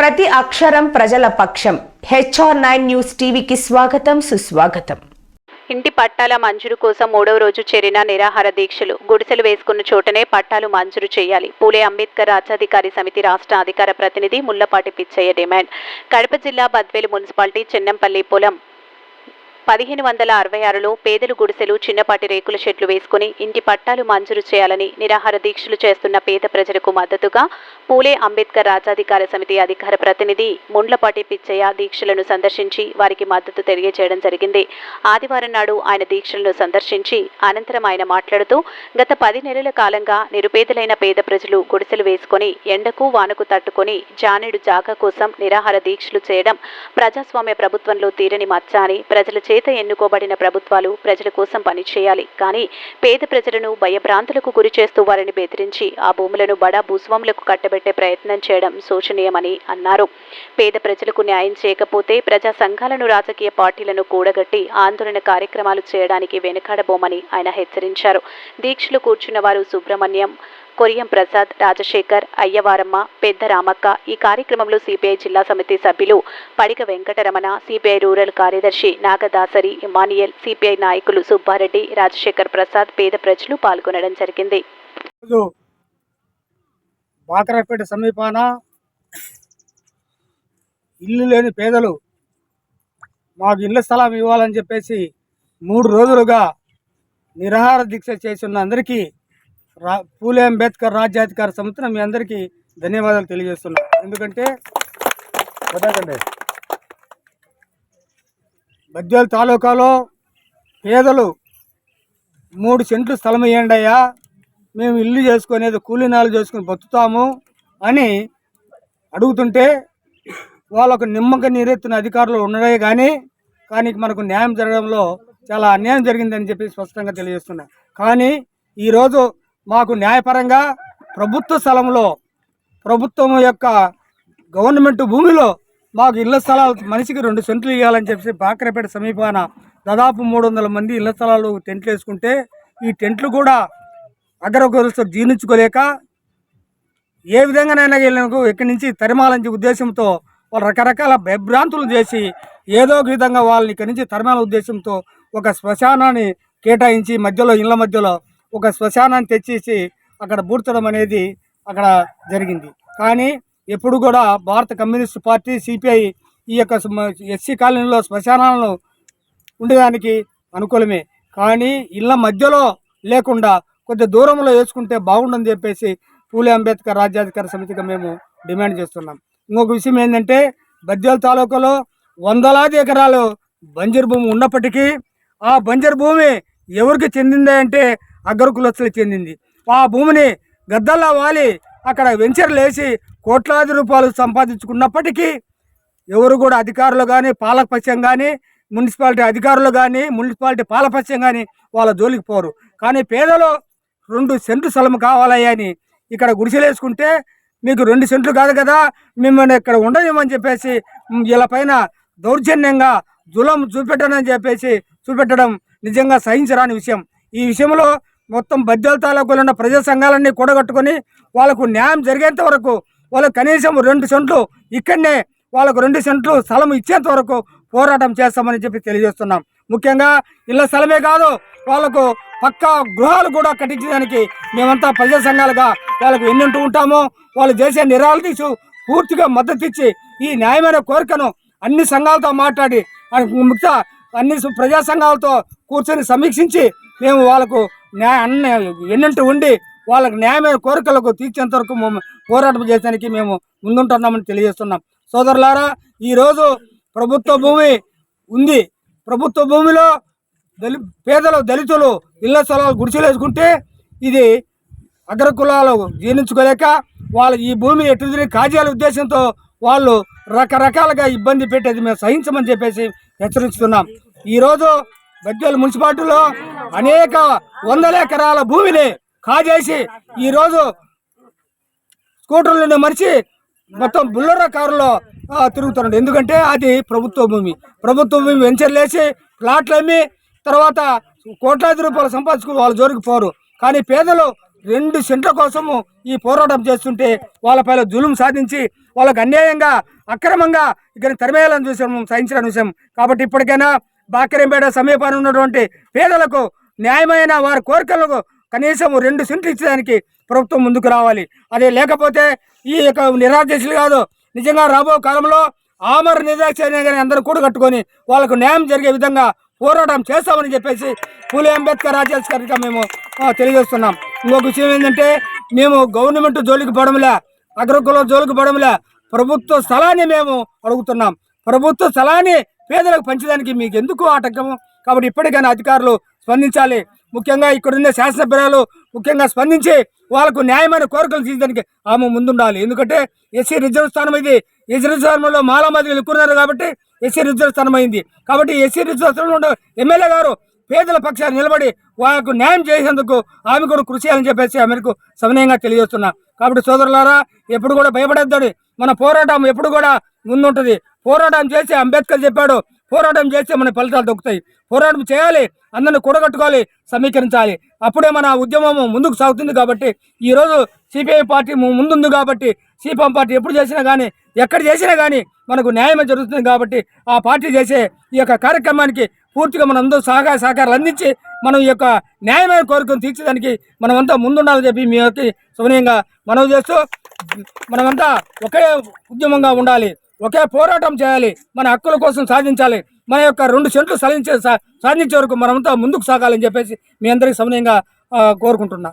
ప్రతి అక్షరం ప్రజల పక్షం. HR9 న్యూస్ టీవీకి స్వాగతం, సుస్వాగతం. ఇంటి పట్టాల మంజూరు కోసం 3వ రోజు చేరిన నిరాహార దీక్షలు. గుడిసెలు వేసుకున్న చోటనే పట్టాలు మంజూరు చేయాలి. పూలే అంబేద్కర్ రాజ్యాధికారి సమితి రాష్ట్ర అధికార ప్రతినిధి ముల్లపాటి పిచ్చయ్య డిమాండ్. కడప జిల్లా బద్వేలు మున్సిపాలిటీ చెన్నంపల్లి పొలం 1566లో పేదలు గుడిసెలు, చిన్నపాటి రేకుల షెడ్లు వేసుకుని ఇంటి పట్టాలు మంజూరు చేయాలని నిరాహార దీక్షలు చేస్తున్న పేద ప్రజలకు మద్దతుగా పూలే అంబేద్కర్ రాజ్యాధికార సమితి అధికార ప్రతినిధి ముండ్లపాటి పిచ్చయ్య దీక్షలను సందర్శించి వారికి మద్దతు తెలియజేయడం జరిగింది. ఆదివారం నాడు ఆయన దీక్షలను సందర్శించి అనంతరం ఆయన మాట్లాడుతూ, గత 10 నెలల కాలంగా నిరుపేదలైన పేద ప్రజలు గుడిసెలు వేసుకుని ఎండకు వానకు తట్టుకొని జానెడు జాగా కోసం నిరాహార దీక్షలు చేయడం ప్రజాస్వామ్య ప్రభుత్వంలో తీరని మచ్చ అని, ప్రజల చేత ఎన్నుకోబడిన ప్రభుత్వాలు ప్రజల కోసం పనిచేయాలి, కానీ పేద ప్రజలను భయభ్రాంతులకు గురి చేస్తూ వారిని బెదిరించి ఆ భూములను బడా భూస్వాములకు కట్టబెట్టే ప్రయత్నం చేయడం శోచనీయమని అన్నారు. పేద ప్రజలకు న్యాయం చేయకపోతే ప్రజా సంఘాలను, రాజకీయ పార్టీలను కూడగట్టి ఆందోళన కార్యక్రమాలు చేయడానికి వెనుకాడబోమని ఆయన హెచ్చరించారు. దీక్షలు కూర్చున్న వారు సుబ్రహ్మణ్యం, కొరియం ప్రసాద్, రాజశేఖర్, అయ్యవారమ్మ, పెద్ద రామక్క. ఈ కార్యక్రమంలో సిపిఐ జిల్లా సమితి సభ్యులు పడిక వెంకటరమణ, సిపిఐ రూరల్ కార్యదర్శి నాగదాసరి, ఇమానియల్, సిపిఐ నాయకులు సుబ్బారెడ్డి, రాజశేఖర్ ప్రసాద్, పేద ప్రజలు పాల్గొనడం జరిగింది. బాకరాపేట సమీపాన ఇల్లు లేని పేదలు మాకు ఇళ్ల స్థలం ఇవ్వాలని చెప్పేసి 3 రోజులుగా నిరాహార దీక్ష చేస్తున్న అందరికీ పూలే అంబేద్కర్ రాజ్యాధికార సమితిని మీ అందరికీ ధన్యవాదాలు తెలియజేస్తున్నాం. ఎందుకంటే బద్వేలు తాలూకాలో పేదలు 3 సెంట్లు స్థలం ఇవ్వండి అయ్యా, మేము ఇల్లు చేసుకునేది కూలీనాలు చేసుకుని బతుకుతాము అని అడుగుతుంటే వాళ్ళకు నిమ్మక నీరెత్తిన అధికారులు ఉన్నదే కానీ మనకు న్యాయం జరగడంలో చాలా అన్యాయం జరిగిందని చెప్పి స్పష్టంగా తెలియజేస్తున్నా. కానీ ఈరోజు మాకు న్యాయపరంగా ప్రభుత్వ స్థలంలో, ప్రభుత్వం యొక్క గవర్నమెంట్ భూమిలో మాకు ఇళ్ల స్థలాలు మనిషికి 2 సెంట్లు ఇవ్వాలని చెప్పి బాకరాపేట సమీపాన దాదాపు 300 మంది ఇళ్ల స్థలాలు టెంట్లు వేసుకుంటే ఈ టెంట్లు కూడా అగ్రగోరస్తు జీర్ణించుకోలేక ఏ విధంగానైనా వీళ్ళకు ఇక్కడి నుంచి తరిమాలని ఉద్దేశంతో వాళ్ళు రకరకాల భయభ్రాంతులు చేసి ఏదో ఒక విధంగా వాళ్ళని ఇక్కడి నుంచి తరిమాల ఉద్దేశంతో ఒక శ్మశానాన్ని కేటాయించి మధ్యలో ఇళ్ల మధ్యలో ఒక శ్మశానాన్ని తెచ్చేసి అక్కడ పూడ్చడం అనేది అక్కడ జరిగింది. కానీ ఎప్పుడు కూడా భారత కమ్యూనిస్ట్ పార్టీ సిపిఐ ఈ యొక్క ఎస్సీ కాలనీలో శ్మశానాలను ఉండేదానికి అనుకూలమే, కానీ ఇళ్ల మధ్యలో లేకుండా కొద్ది దూరంలో వేసుకుంటే బాగుండని చెప్పేసి పూలే అంబేద్కర్ రాజ్యాధికార సమితిగా మేము డిమాండ్ చేస్తున్నాం. ఇంకొక విషయం ఏంటంటే బద్వేలు తాలూకాలో వందలాది ఎకరాలు బంజరు భూమి ఉన్నప్పటికీ ఆ బంజరు భూమి ఎవరికి చెందిందే అంటే అగ్రకులస్తులకు చెందింది. ఆ భూమిని గద్దల్లా వాలి అక్కడ వెంచర్లు వేసి కోట్లాది రూపాయలు సంపాదించుకున్నప్పటికీ ఎవరు కూడా అధికారులు కానీ, పాలకపక్షం కానీ, మున్సిపాలిటీ అధికారులు కానీ, మున్సిపాలిటీ పాలకపక్షం కానీ వాళ్ళ జోలికి పోరు. కానీ పేదలు 2 సెంట్లు స్థలం కావాలని ఇక్కడ గుడిసెలు వేసుకుంటే మీకు 2 సెంట్లు కాదు కదా, మిమ్మల్ని ఇక్కడ ఉండలేమని చెప్పేసి వీళ్ళ పైన దౌర్జన్యంగా జులం చూపెట్టడం నిజంగా సహించరాని విషయం. ఈ విషయంలో మొత్తం బద్వేలు తాలూకాలో ఉన్న ప్రజా సంఘాలన్నీ కూడగట్టుకొని వాళ్ళకు న్యాయం జరిగేంత వరకు, వాళ్ళకు కనీసం 2 సెంట్లు ఇక్కడనే వాళ్ళకు 2 సెంట్లు స్థలం ఇచ్చేంత వరకు పోరాటం చేస్తామని చెప్పి తెలియజేస్తున్నాం. ముఖ్యంగా ఇళ్ల స్థలమే కాదు, వాళ్ళకు పక్కా గృహాలు కూడా కట్టించడానికి మేమంతా ప్రజా సంఘాలుగా వాళ్ళకు ఎన్నుంటూ ఉంటామో వాళ్ళు చేసే నిరాదీక్ష పూర్తిగా మద్దతు ఇచ్చి ఈ న్యాయమైన కోరికను అన్ని సంఘాలతో మాట్లాడి మిగతా అన్ని ప్రజా సంఘాలతో కూర్చొని సమీక్షించి మేము వాళ్ళకు ఎన్నంటూ ఉండి వాళ్ళకు న్యాయమైన కోరికలకు తీర్చేంత వరకు పోరాటం చేయడానికి మేము ముందుంటున్నామని తెలియజేస్తున్నాం. సోదరులారా, ఈరోజు ప్రభుత్వ భూమి ఉంది, ప్రభుత్వ భూమిలో పేదలు, దళితులు ఇళ్ల స్థలాలు గుడిసెలు వేసుకుంటే ఇది అగ్రకులాలు జీర్ణించుకోలేక వాళ్ళు ఈ భూమి ఎటు కాజేయాల ఉద్దేశంతో వాళ్ళు రకరకాలుగా ఇబ్బంది పెట్టేది మేము సహించమని చెప్పేసి హెచ్చరిస్తున్నాం. ఈరోజు బద్వేలు మున్సిపాలిటీలో అనేక వందల ఎకరాల భూమిని కాజేసి ఈరోజు స్కూటర్లను మరిచి మొత్తం బుల్లెరో కారులో తిరుగుతున్నాడు. ఎందుకంటే అది ప్రభుత్వ భూమి వెంచర్లు వేసి ప్లాట్లు అమ్మి తర్వాత కోట్లాది రూపాయలు సంపాదించుకుని వాళ్ళ జోలికి పోరు. కానీ పేదలు 2 సెంట్ల కోసము ఈ పోరాటం చేస్తుంటే వాళ్ళపైన జులుం సాధించి వాళ్ళకు అన్యాయంగా అక్రమంగా ఇక్కడ తరిమేయాలని చూసాము, సహించిన విషయం. కాబట్టి ఇప్పటికైనా బాక్కెరంపేట సమీపాన్ని ఉన్నటువంటి పేదలకు న్యాయమైన వారి కోరికలకు కనీసం 2 సెంట్లు ఇచ్చేదానికి ప్రభుత్వం ముందుకు రావాలి. అదే లేకపోతే ఈ యొక్క నిరాదేశులు కాదు, నిజంగా రాబో కాలంలో ఆమర నిరాశ అందరూ కూడా కట్టుకొని వాళ్ళకు న్యాయం జరిగే విధంగా పోరాటం చేస్తామని చెప్పేసి పూలే అంబేద్కర్ రాజ్యాంగ మేము తెలియజేస్తున్నాం. ఇంకొక విషయం ఏంటంటే, మేము గవర్నమెంట్ జోలికి పడములే, అగ్రకుల జోలికి పడములే, ప్రభుత్వ స్థలాన్ని మేము అడుగుతున్నాం. ప్రభుత్వ స్థలాన్ని పేదలకు పంచడానికి మీకు ఎందుకు ఆటంకము? కాబట్టి ఇప్పటికైనా అధికారులు స్పందించాలి. ముఖ్యంగా ఇక్కడున్న శాసనసభ్యులు ముఖ్యంగా స్పందించి వాళ్ళకు న్యాయమైన కోరికలు తీయడానికి ఆమె ముందుండాలి. ఎందుకంటే ఎస్సీ రిజర్వ్ స్థానం ఇది. ఎస్సీ రిజర్వ్ స్థానంలో మాలామాదిలు ఎక్కున్నారు కాబట్టి ఎస్సీ రిజర్వ్ స్థానం అయింది. కాబట్టి ఎస్సీ రిజర్వ్ స్థానంలో ఉన్న ఎమ్మెల్యే గారు పేదల పక్షాన్ని నిలబడి వాళ్ళకు న్యాయం చేసేందుకు ఆమె కూడా కృషి చేయాలని చెప్పేసి ఆమెకు సమన్వయంగా తెలియజేస్తున్నా. కాబట్టి సోదరులారా, ఎప్పుడు కూడా భయపడద్దని, మన పోరాటం ఎప్పుడు కూడా ముందుంటుంది. పోరాటం చేసి అంబేద్కర్ చెప్పాడు, పోరాటం చేస్తే మన ఫలితాలు దొక్కుతాయి. పోరాటం చేయాలి, అందరిని కూడగట్టుకోవాలి, సమీకరించాలి. అప్పుడే మన ఉద్యమం ముందుకు సాగుతుంది. కాబట్టి ఈరోజు సిపిఐ పార్టీ ముందుంది కాబట్టి సిపిఎం పార్టీ ఎప్పుడు చేసినా కానీ, ఎక్కడ చేసినా కానీ మనకు న్యాయం జరుగుతుంది. కాబట్టి ఆ పార్టీ చేసే ఈ యొక్క కార్యక్రమానికి పూర్తిగా మనం అందరూ సహకారాలు అందించి మనం ఈ యొక్క న్యాయమైన కోరికను తీర్చడానికి మనమంతా ముందుండాలని చెప్పి మీ యొక్క సమన్వయంగా మనవి చేస్తూ, మనమంతా ఒకే ఉద్యమంగా ఉండాలి, ఒకే పోరాటం చేయాలి, మన హక్కుల కోసం సాధించాలి. మన యొక్క 2 సెంట్లు సాధించే వరకు మనమంతా ముందుకు సాగాలని చెప్పేసి మీ అందరికీ సమన్వయంగా కోరుకుంటున్నా.